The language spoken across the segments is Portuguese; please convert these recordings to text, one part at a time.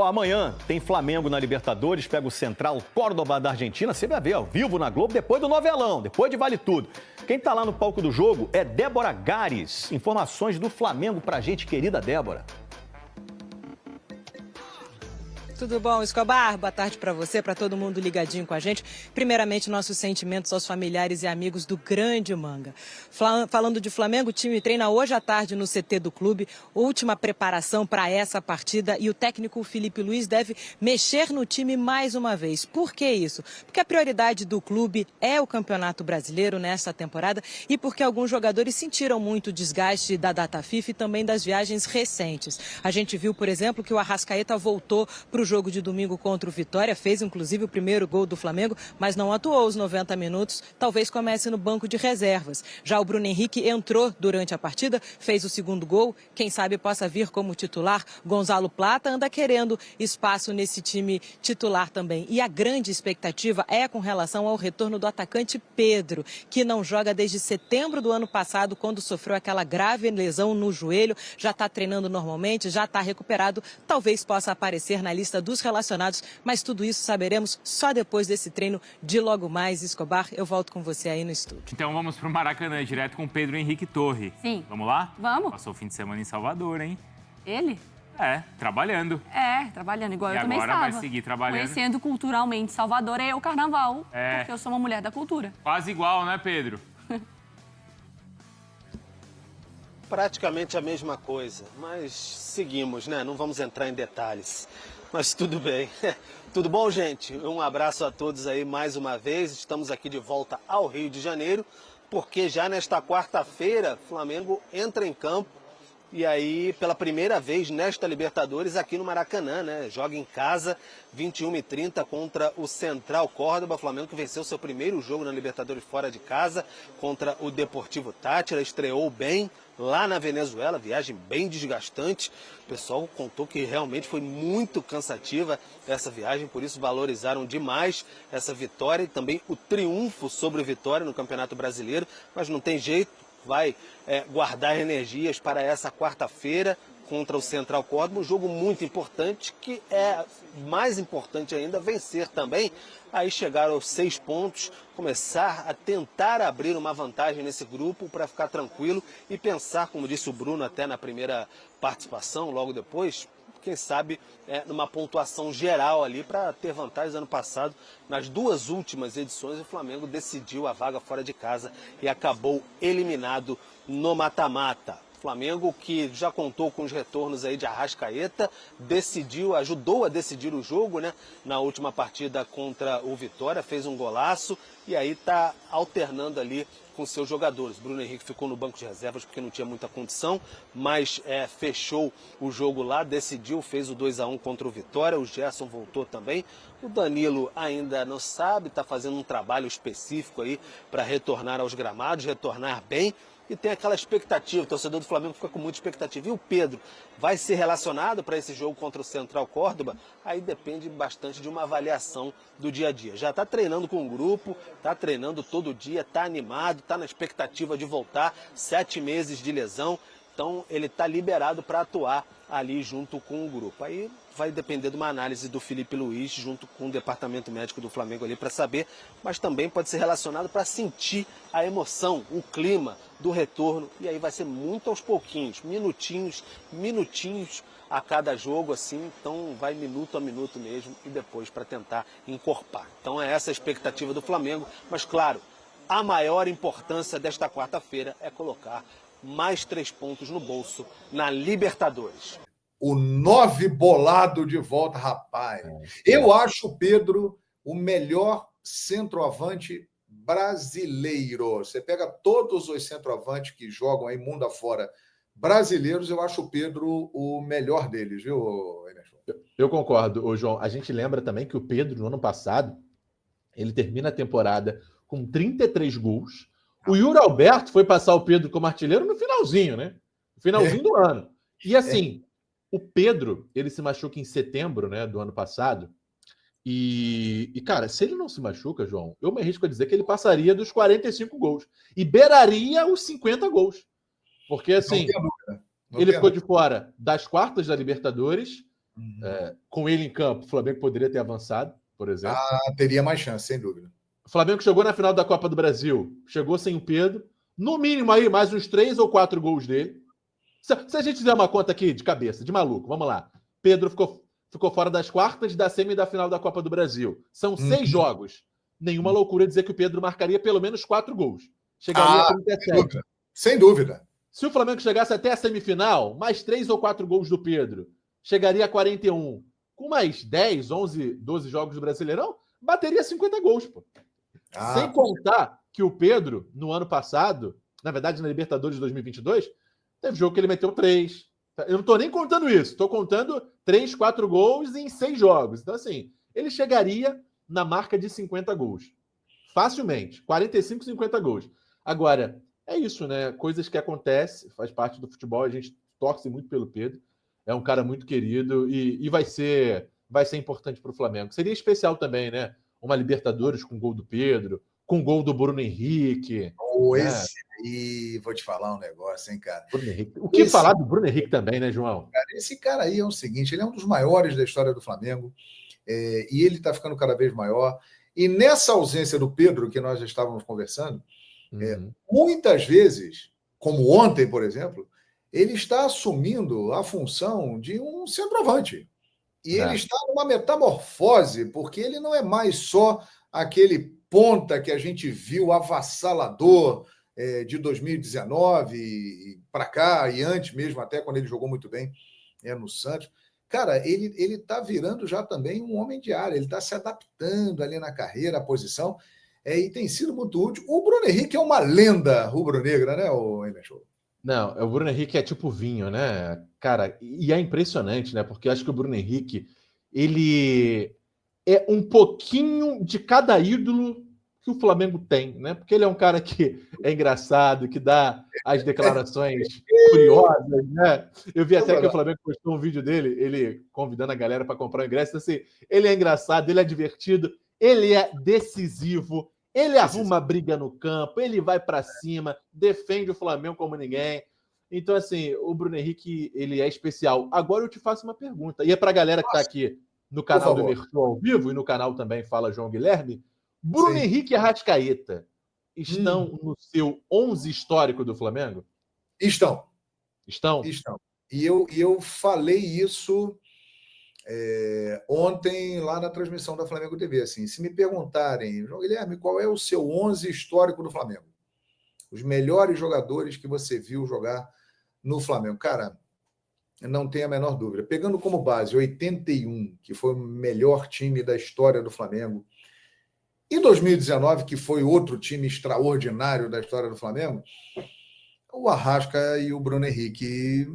Ó, amanhã tem Flamengo na Libertadores, pega o Central Córdoba da Argentina. Você vai ver ao vivo na Globo, depois do novelão, depois de Vale Tudo. Quem tá lá no palco do jogo é Débora Gares. Informações do Flamengo pra gente, querida Débora. Tudo bom, Escobar? Boa tarde para você, para todo mundo ligadinho com a gente. Primeiramente, nossos sentimentos aos familiares e amigos do grande Manga. Falando de Flamengo, o time treina hoje à tarde no CT do clube, última preparação para essa partida, e o técnico Felipe Luiz deve mexer no time mais uma vez. Por que isso? Porque a prioridade do clube é o Campeonato Brasileiro nesta temporada e porque alguns jogadores sentiram muito desgaste da data FIFA e também das viagens recentes. A gente viu, por exemplo, que o Arrascaeta voltou para o jogo de domingo contra o Vitória, fez inclusive o primeiro gol do Flamengo, mas não atuou os 90 minutos, talvez comece no banco de reservas. Já o Bruno Henrique entrou durante a partida, fez o segundo gol, quem sabe possa vir como titular. Gonzalo Plata anda querendo espaço nesse time titular também. E a grande expectativa é com relação ao retorno do atacante Pedro, que não joga desde setembro do ano passado, quando sofreu aquela grave lesão no joelho, já está treinando normalmente, já está recuperado, talvez possa aparecer na lista dos relacionados, mas tudo isso saberemos só depois desse treino de logo mais. Escobar, eu volto com você aí no estúdio. Então vamos pro Maracanã, direto com Pedro Henrique Torre. Sim. Vamos lá? Vamos. Passou o fim de semana em Salvador, hein? Ele? Trabalhando. Trabalhando igual E eu também agora estava. vai seguir trabalhando. Conhecendo culturalmente Salvador é o carnaval, porque eu sou uma mulher da cultura. Quase igual, né, Pedro? Praticamente a mesma coisa, mas seguimos, né? Não vamos entrar em detalhes. Mas tudo bem. Tudo bom, gente? Um abraço a todos aí mais uma vez. Estamos aqui de volta ao Rio de Janeiro, porque já nesta quarta-feira, Flamengo entra em campo e aí, pela primeira vez nesta Libertadores aqui no Maracanã, né? Joga em casa, 21h30 contra o Central Córdoba. Flamengo que venceu seu primeiro jogo na Libertadores fora de casa contra o Deportivo Táchira. Estreou bem lá na Venezuela, viagem bem desgastante. O pessoal contou que realmente foi muito cansativa essa viagem, por isso valorizaram demais essa vitória e também o triunfo sobre o Vitória no Campeonato Brasileiro. Mas não tem jeito, vai guardar energias para essa quarta-feira contra o Central Córdoba, um jogo muito importante, que é mais importante ainda vencer também, aí chegar aos 6 pontos, começar a tentar abrir uma vantagem nesse grupo para ficar tranquilo e pensar, como disse o Bruno até na primeira participação, logo depois, quem sabe numa pontuação geral ali para ter vantagem. Ano passado, nas duas últimas edições, o Flamengo decidiu a vaga fora de casa e acabou eliminado no mata-mata. Flamengo que já contou com os retornos aí de Arrascaeta, ajudou a decidir o jogo, né? Na última partida contra o Vitória, fez um golaço e aí está alternando ali com seus jogadores. Bruno Henrique ficou no banco de reservas porque não tinha muita condição, mas fechou o jogo lá, decidiu, fez o 2-1 contra o Vitória. O Gerson voltou também. O Danilo ainda não sabe, está fazendo um trabalho específico aí para retornar aos gramados, retornar bem. E tem aquela expectativa, o torcedor do Flamengo fica com muita expectativa. E o Pedro vai ser relacionado para esse jogo contra o Central Córdoba? Aí depende bastante de uma avaliação do dia a dia. Já está treinando com o grupo, está treinando todo dia, está animado, está na expectativa de voltar, 7 meses de lesão. Então ele está liberado para atuar ali junto com o grupo. Aí vai depender de uma análise do Felipe Luiz junto com o departamento médico do Flamengo ali para saber, mas também pode ser relacionado para sentir a emoção, o clima do retorno, e aí vai ser muito aos pouquinhos, minutinhos a cada jogo assim, então vai minuto a minuto mesmo e depois para tentar encorpar. Então é essa a expectativa do Flamengo, mas claro, a maior importância desta quarta-feira é colocar mais 3 pontos no bolso na Libertadores. O 9 bolado de volta, rapaz. Eu acho o Pedro o melhor centroavante brasileiro. Você pega todos os centroavantes que jogam aí mundo afora brasileiros, eu acho o Pedro o melhor deles, viu, Emerson? Eu concordo, ô João. A gente lembra também que o Pedro, no ano passado, ele termina a temporada com 33 gols. O Yuri Alberto foi passar o Pedro como artilheiro no finalzinho, né? No finalzinho do ano. E assim, o Pedro, ele se machuca em setembro, né, do ano passado. E, cara, se ele não se machuca, João, eu me arrisco a dizer que ele passaria dos 45 gols. E beiraria os 50 gols. Porque, assim, ele ficou de fora das quartas da Libertadores, Com ele em campo, o Flamengo poderia ter avançado, por exemplo. Teria mais chance, sem dúvida. O Flamengo chegou na final da Copa do Brasil, chegou sem o Pedro. No mínimo aí, mais uns 3 ou 4 gols dele. Se a gente fizer uma conta aqui de cabeça, de maluco, vamos lá. Pedro ficou fora das quartas, da semi e da final da Copa do Brasil. São 6 jogos. Nenhuma loucura dizer que o Pedro marcaria pelo menos 4 gols. Chegaria a 37. Sem dúvida. Se o Flamengo chegasse até a semifinal, mais 3 ou 4 gols do Pedro, chegaria a 41. Com mais 10, 11, 12 jogos do Brasileirão, bateria 50 gols, pô. Sem contar que o Pedro, no ano passado, na verdade, na Libertadores de 2022, teve jogo que ele meteu 3. Eu não estou nem contando isso. Estou contando 3, 4 gols em 6 jogos. Então, assim, ele chegaria na marca de 50 gols. Facilmente. 45, 50 gols. Agora, é isso, né? Coisas que acontecem, faz parte do futebol. A gente torce muito pelo Pedro. É um cara muito querido e vai ser importante para o Flamengo. Seria especial também, né? Uma Libertadores com gol do Pedro, com gol do Bruno Henrique. Esse aí, vou te falar um negócio, hein, cara. Bruno Henrique. O que falar do Bruno Henrique também, né, João? Cara, esse cara aí é o seguinte, ele é um dos maiores da história do Flamengo, e ele está ficando cada vez maior. E nessa ausência do Pedro, que nós já estávamos conversando, muitas vezes, como ontem, por exemplo, ele está assumindo a função de um centroavante. E ele está numa metamorfose, porque ele não é mais só aquele ponta que a gente viu avassalador de 2019 para cá, e antes mesmo, até quando ele jogou muito bem no Santos. Cara, ele está virando já também um homem de área, ele está se adaptando ali na carreira, à posição, e tem sido muito útil. O Bruno Henrique é uma lenda rubro-negra, né, Emerson? Não, o Bruno Henrique é tipo vinho, né? Cara, e é impressionante, né? Porque eu acho que o Bruno Henrique, ele é um pouquinho de cada ídolo que o Flamengo tem, né? Porque ele é um cara que é engraçado, que dá as declarações curiosas, né? Eu vi até que o Flamengo postou um vídeo dele, ele convidando a galera para comprar o ingresso. Assim, ele é engraçado, ele é divertido, ele é decisivo, ele arruma briga no campo, ele vai para cima, defende o Flamengo como ninguém. Então, assim, o Bruno Henrique, ele é especial. Agora eu te faço uma pergunta, e é para a galera que está aqui no canal do Emerson ao vivo e no canal também Fala João Guilherme. Bruno Henrique e Arrascaeta estão no seu 11 histórico do Flamengo? Estão. Estão? Estão. E eu falei isso ontem lá na transmissão da Flamengo TV. Assim, se me perguntarem, João Guilherme, qual é o seu 11 histórico do Flamengo? Os melhores jogadores que você viu jogar no Flamengo. Cara, não tenho a menor dúvida. Pegando como base 81, que foi o melhor time da história do Flamengo, e 2019, que foi outro time extraordinário da história do Flamengo, o Arrasca e o Bruno Henrique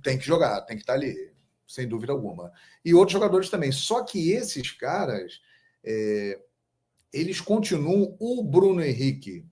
tem que jogar, tem que estar ali, sem dúvida alguma. E outros jogadores também. Só que esses caras, eles continuam, o Bruno Henrique,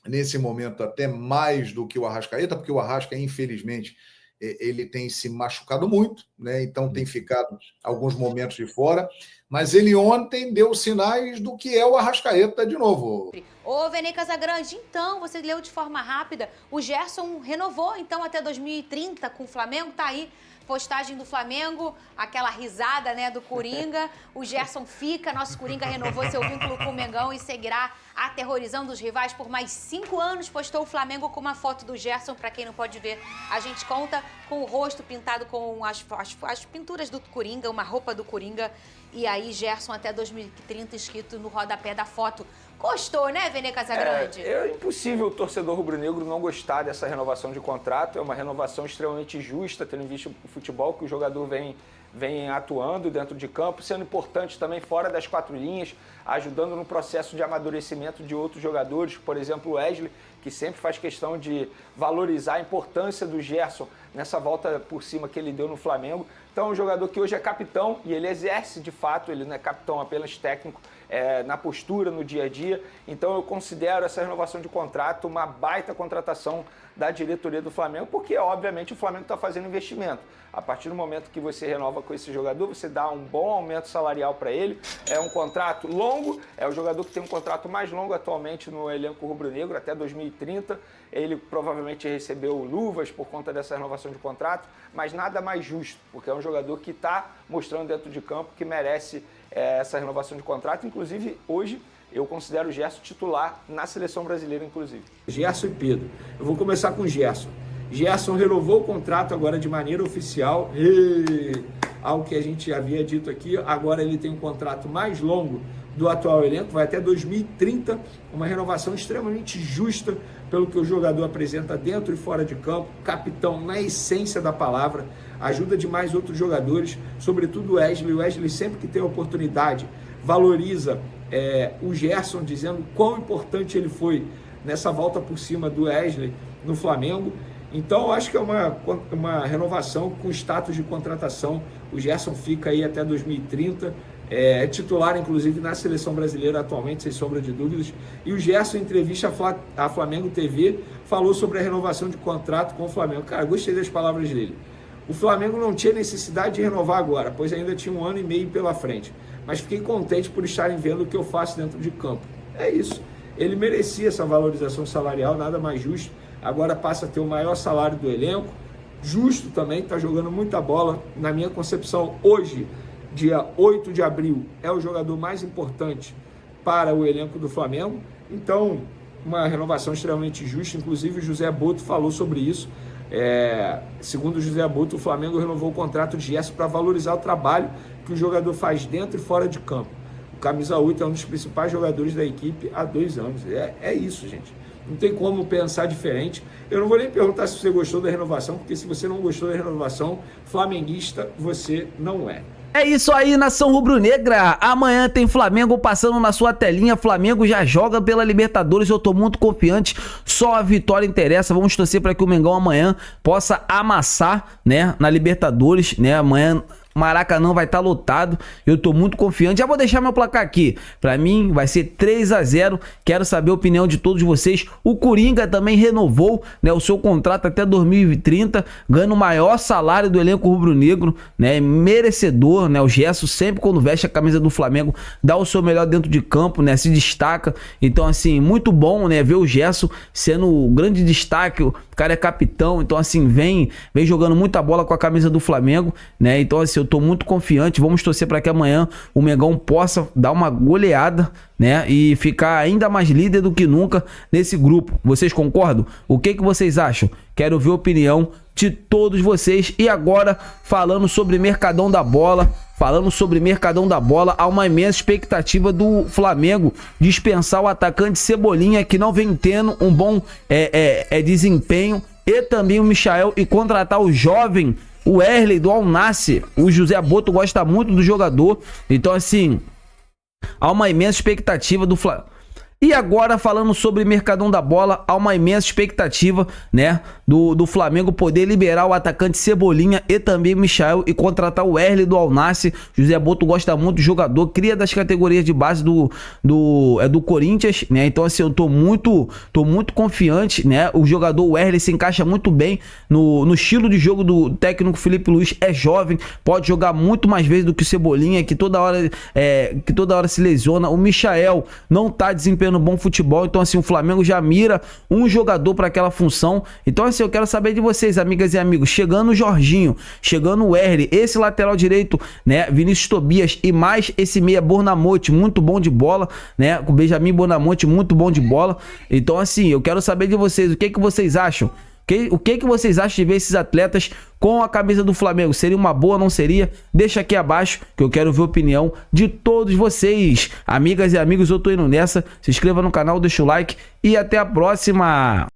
nesse momento, até mais do que o Arrascaeta, porque o Arrasca, infelizmente, ele tem se machucado muito, né? Então tem ficado alguns momentos de fora, mas ele ontem deu sinais do que é o Arrascaeta de novo. Ô, Vene Casagrande, então, você leu de forma rápida, o Gerson renovou, então, até 2030 com o Flamengo, tá aí, postagem do Flamengo, aquela risada, né, do Coringa, o Gerson fica, nosso Coringa renovou seu vínculo com o Mengão e seguirá aterrorizando os rivais por mais 5 anos, postou o Flamengo com uma foto do Gerson, para quem não pode ver, a gente conta com o rosto pintado com as pinturas do Coringa, uma roupa do Coringa, e aí Gerson até 2030 escrito no rodapé da foto. Gostou, né, Vene Casagrande? É impossível o torcedor rubro-negro não gostar dessa renovação de contrato. É uma renovação extremamente justa, tendo visto o futebol que o jogador vem atuando dentro de campo, sendo importante também fora das 4 linhas, ajudando no processo de amadurecimento de outros jogadores, por exemplo, o Wesley, que sempre faz questão de valorizar a importância do Gerson nessa volta por cima que ele deu no Flamengo. Então é um jogador que hoje é capitão e ele exerce de fato, ele não é capitão apenas técnico, na postura, no dia a dia. Então eu considero essa renovação de contrato uma baita contratação da diretoria do Flamengo, porque obviamente o Flamengo está fazendo investimento. A partir do momento que você renova com esse jogador, você dá um bom aumento salarial para ele. É um contrato longo, é o jogador que tem um contrato mais longo atualmente no elenco rubro-negro, até 2030. Ele provavelmente recebeu luvas por conta dessa renovação de contrato, mas nada mais justo, porque é um jogador jogador que está mostrando dentro de campo que merece essa renovação de contrato. Inclusive, hoje, eu considero o Gerson titular na seleção brasileira, inclusive. Gerson e Pedro. Eu vou começar com o Gerson. Gerson renovou o contrato agora de maneira oficial. Ao que a gente havia dito aqui, agora ele tem um contrato mais longo do atual elenco, vai até 2030, uma renovação extremamente justa pelo que o jogador apresenta dentro e fora de campo, capitão na essência da palavra, ajuda demais outros jogadores, sobretudo o Wesley. O Wesley, sempre que tem a oportunidade, valoriza o Gerson, dizendo quão importante ele foi nessa volta por cima do Wesley no Flamengo. Então, eu acho que é uma renovação com status de contratação. O Gerson fica aí até 2030, é titular, inclusive, na seleção brasileira atualmente, sem sombra de dúvidas. E o Gerson, em entrevista à Flamengo TV, falou sobre a renovação de contrato com o Flamengo. Cara, gostei das palavras dele. O Flamengo não tinha necessidade de renovar agora, pois ainda tinha 1 ano e meio pela frente. Mas fiquei contente por estarem vendo o que eu faço dentro de campo. É isso. Ele merecia essa valorização salarial, nada mais justo. Agora passa a ter o maior salário do elenco, justo também, está jogando muita bola. Na minha concepção, hoje, dia 8 de abril, é o jogador mais importante para o elenco do Flamengo. Então, uma renovação extremamente justa. Inclusive, o José Boto falou sobre isso. Segundo o José Boto, o Flamengo renovou o contrato de Gerson para valorizar o trabalho que o jogador faz dentro e fora de campo. O camisa 8 é um dos principais jogadores da equipe há 2 anos. É isso, gente. Não tem como pensar diferente. Eu não vou nem perguntar se você gostou da renovação, porque se você não gostou da renovação, flamenguista você não é. É isso aí, nação rubro-negra. Amanhã tem Flamengo passando na sua telinha. Flamengo já joga pela Libertadores. Eu tô muito confiante. Só a vitória interessa. Vamos torcer para que o Mengão amanhã possa amassar, né, na Libertadores, né? Amanhã Maracanã vai estar lotado. Eu tô muito confiante. Já vou deixar meu placar aqui. Pra mim vai ser 3-0. Quero saber a opinião de todos vocês. O Coringa também renovou, né, o seu contrato até 2030, ganhando o maior salário do elenco rubro-negro, né? Merecedor, né? O Gerson sempre quando veste a camisa do Flamengo dá o seu melhor dentro de campo, né? Se destaca. Então assim, muito bom, né, ver o Gerson sendo o grande destaque. O cara é capitão, então assim, vem jogando muita bola com a camisa do Flamengo, né? Então assim, eu tô muito confiante. Vamos torcer para que amanhã o Mengão possa dar uma goleada, né, e ficar ainda mais líder do que nunca nesse grupo. Vocês concordam? O que vocês acham? Quero ver a opinião de todos vocês. E agora, falando sobre Mercadão da Bola, há uma imensa expectativa do Flamengo dispensar o atacante Cebolinha, que não vem tendo um bom desempenho, e também o Michael, e contratar o jovem, o Wesley do Al Nassr. O José Boto gosta muito do jogador. Então assim, há uma imensa expectativa do Flamengo. E agora, falando sobre Mercadão da Bola, há uma imensa expectativa, né, do Flamengo poder liberar o atacante Cebolinha e também o Michael e contratar o Wesley do Al Nassr. José Boto gosta muito do jogador, cria das categorias de base do Corinthians, né? Então assim, eu tô muito confiante, né? O jogador Wesley se encaixa muito bem no estilo de jogo do técnico Felipe Luiz. É jovem, pode jogar muito mais vezes do que o Cebolinha, que toda hora se lesiona. O Michael não tá desempenhando bom futebol, então assim, o Flamengo já mira um jogador para aquela função. Então assim, eu quero saber de vocês, amigas e amigos, chegando o Jorginho, chegando o Wesley, esse lateral direito, né, Vinícius Tobias, e mais esse meia Bornamonte, muito bom de bola, né, o Benjamin Bornamonte, muito bom de bola. Então assim, eu quero saber de vocês, o que vocês acham? O que vocês acham de ver esses atletas com a camisa do Flamengo? Seria uma boa, não seria? Deixa aqui abaixo que eu quero ver a opinião de todos vocês. Amigas e amigos, eu tô indo nessa. Se inscreva no canal, deixa o like e até a próxima.